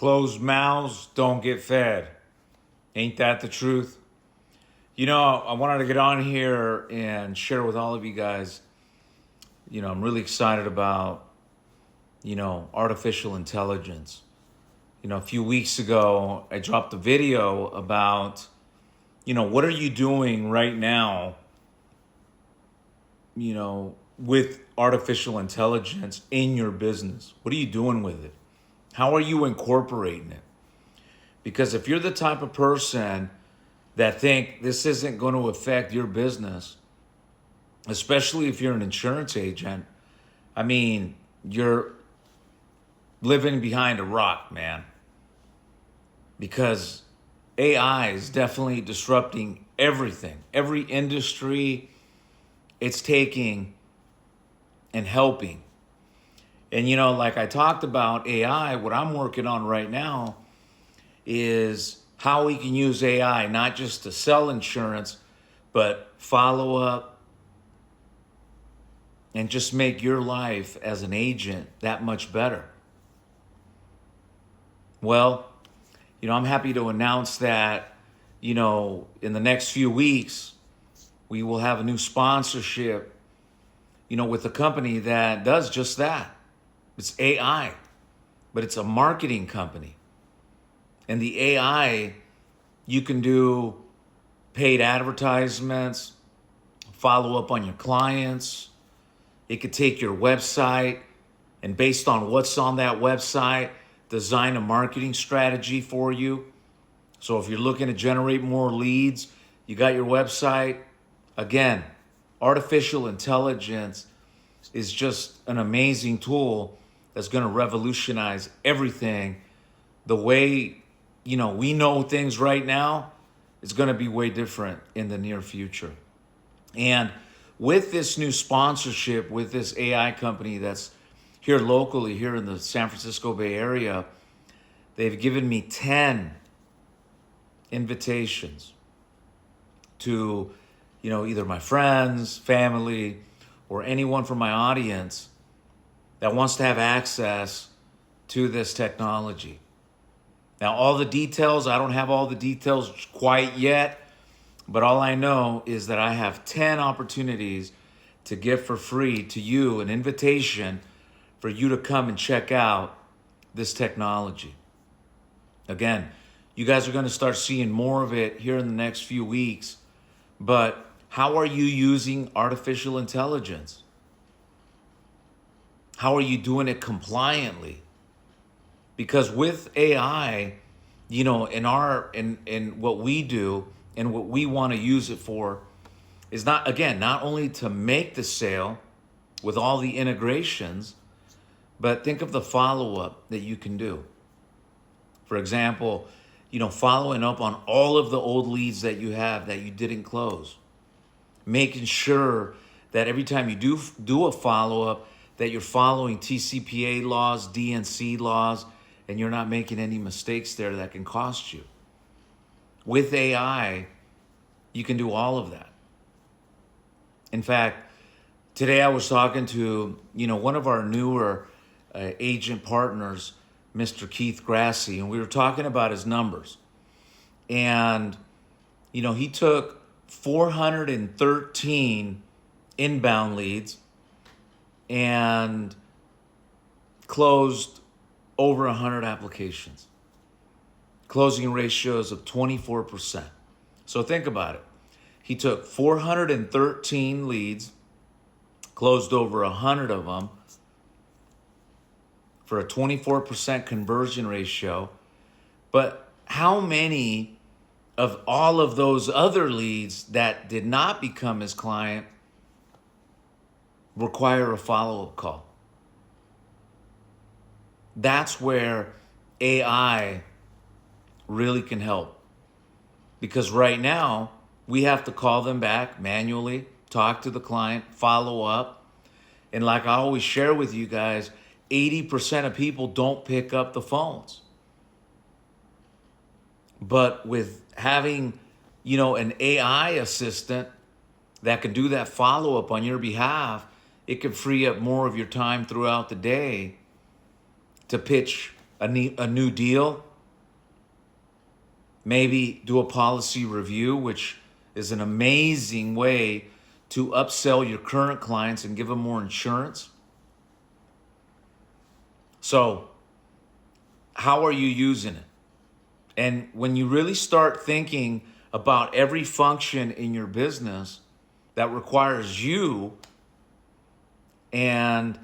Closed mouths don't get fed. Ain't that the truth? You know, I wanted to get on here and share with all of you guys, I'm really excited about, artificial intelligence. A few weeks ago, I dropped a video about, what are you doing right now, with artificial intelligence in your business? What are you doing with it? How are you incorporating it? Because if you're the type of person that think this isn't going to affect your business, especially if you're an insurance agent, you're living behind a rock, man. Because AI is definitely disrupting everything. Every industry it's taking and helping. And like I talked about AI, what I'm working on right now is how we can use AI not just to sell insurance, but follow up and just make your life as an agent that much better. Well, I'm happy to announce that, in the next few weeks, we will have a new sponsorship, with a company that does just that. It's AI, but it's a marketing company. And the AI, you can do paid advertisements, follow up on your clients. It could take your website and based on what's on that website, design a marketing strategy for you. So if you're looking to generate more leads, you got your website. Again, artificial intelligence is just an amazing tool that's going to revolutionize everything. The way, we know things right now, it's going to be way different in the near future. And with this new sponsorship, with this AI company that's here locally, here in the San Francisco Bay Area, they've given me 10 invitations to, either my friends, family, or anyone from my audience that wants to have access to this technology. Now, all the details, I don't have all the details quite yet, but all I know is that I have 10 opportunities to give for free to you an invitation for you to come and check out this technology. Again, you guys are going to start seeing more of it here in the next few weeks, but how are you using artificial intelligence? How are you doing it compliantly? Because with AI, in what we do and what we want to use it for is not only to make the sale with all the integrations, but think of the follow-up that you can do. For example, following up on all of the old leads that you have that you didn't close. Making sure that every time you do a follow-up that you're following TCPA laws, DNC laws, and you're not making any mistakes there that can cost you. With AI, you can do all of that. In fact, today I was talking to, one of our newer agent partners, Mr. Keith Grassi, and we were talking about his numbers. And, he took 413 inbound leads and closed over 100 applications. Closing ratios of 24%. So think about it. He took 413 leads, closed over 100 of them for a 24% conversion ratio. But how many of all of those other leads that did not become his client require a follow-up call? That's where AI really can help. Because right now, we have to call them back manually, talk to the client, follow up. And like I always share with you guys, 80% of people don't pick up the phones. But with having, an AI assistant that can do that follow-up on your behalf, it can free up more of your time throughout the day to pitch a new deal, maybe do a policy review, which is an amazing way to upsell your current clients and give them more insurance. So, how are you using it? And when you really start thinking about every function in your business that requires you, and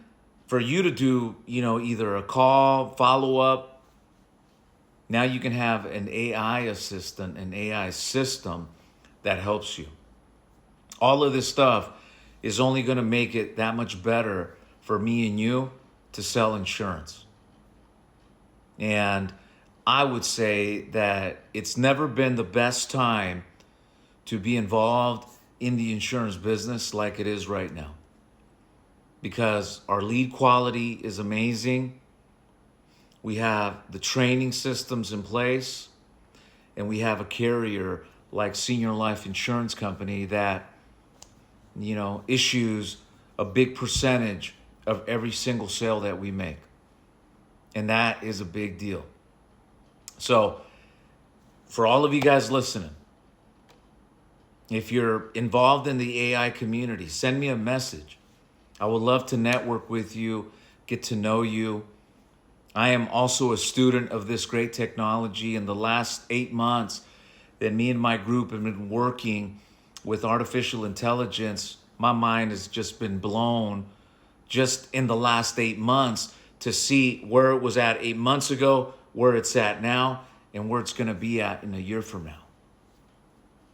for you to do, either a call, follow up, now you can have an AI assistant, an AI system that helps you. All of this stuff is only going to make it that much better for me and you to sell insurance. And I would say that it's never been the best time to be involved in the insurance business like it is right now, because our lead quality is amazing. We have the training systems in place, and we have a carrier like Senior Life Insurance Company that, issues a big percentage of every single sale that we make. And that is a big deal. So for all of you guys listening, if you're involved in the AI community, send me a message. I would love to network with you, get to know you. I am also a student of this great technology. In the last 8 months that me and my group have been working with artificial intelligence, my mind has just been blown just in the last 8 months to see where it was at 8 months ago, where it's at now, and where it's going to be at in a year from now.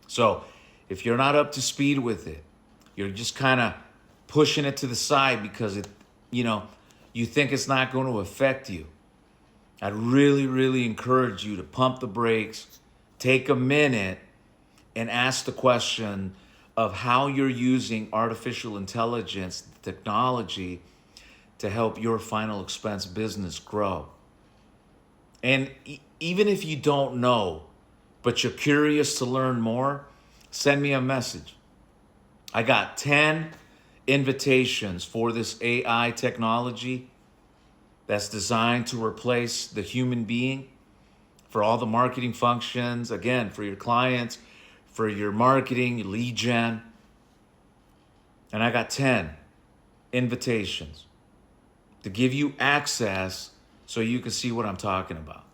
So if you're not up to speed with it, you're just kind of pushing it to the side because you think it's not going to affect you, I'd really, really encourage you to pump the brakes, take a minute, and ask the question of how you're using artificial intelligence technology to help your final expense business grow. And even if you don't know, but you're curious to learn more, send me a message. I got 10 invitations for this AI technology that's designed to replace the human being for all the marketing functions, again, for your clients, for your marketing, your lead gen. And I got 10 invitations to give you access so you can see what I'm talking about.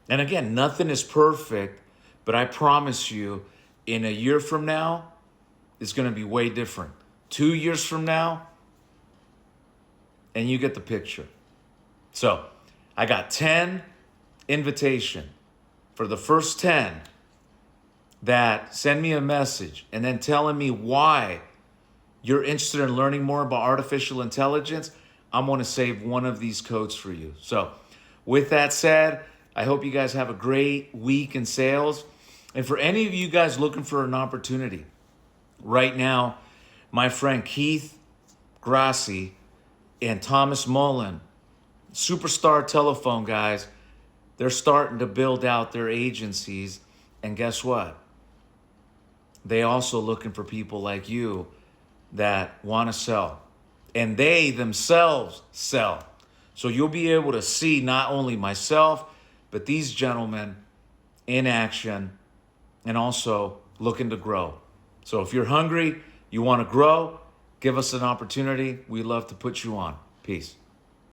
And again, nothing is perfect, but I promise you, in a year from now, it's going to be way different. 2 years from now, and you get the picture. So I got 10 invitation for the first 10 that send me a message and then telling me why you're interested in learning more about artificial intelligence. I'm going to save one of these codes for you. So with that said, I hope you guys have a great week in sales. And for any of you guys looking for an opportunity, right now, my friend Keith Grassi and Thomas Mullen, superstar telephone guys, they're starting to build out their agencies. And guess what? They also looking for people like you that want to sell. And they themselves sell. So you'll be able to see not only myself, but these gentlemen in action and also looking to grow. So if you're hungry, you want to grow, give us an opportunity. We'd love to put you on. Peace.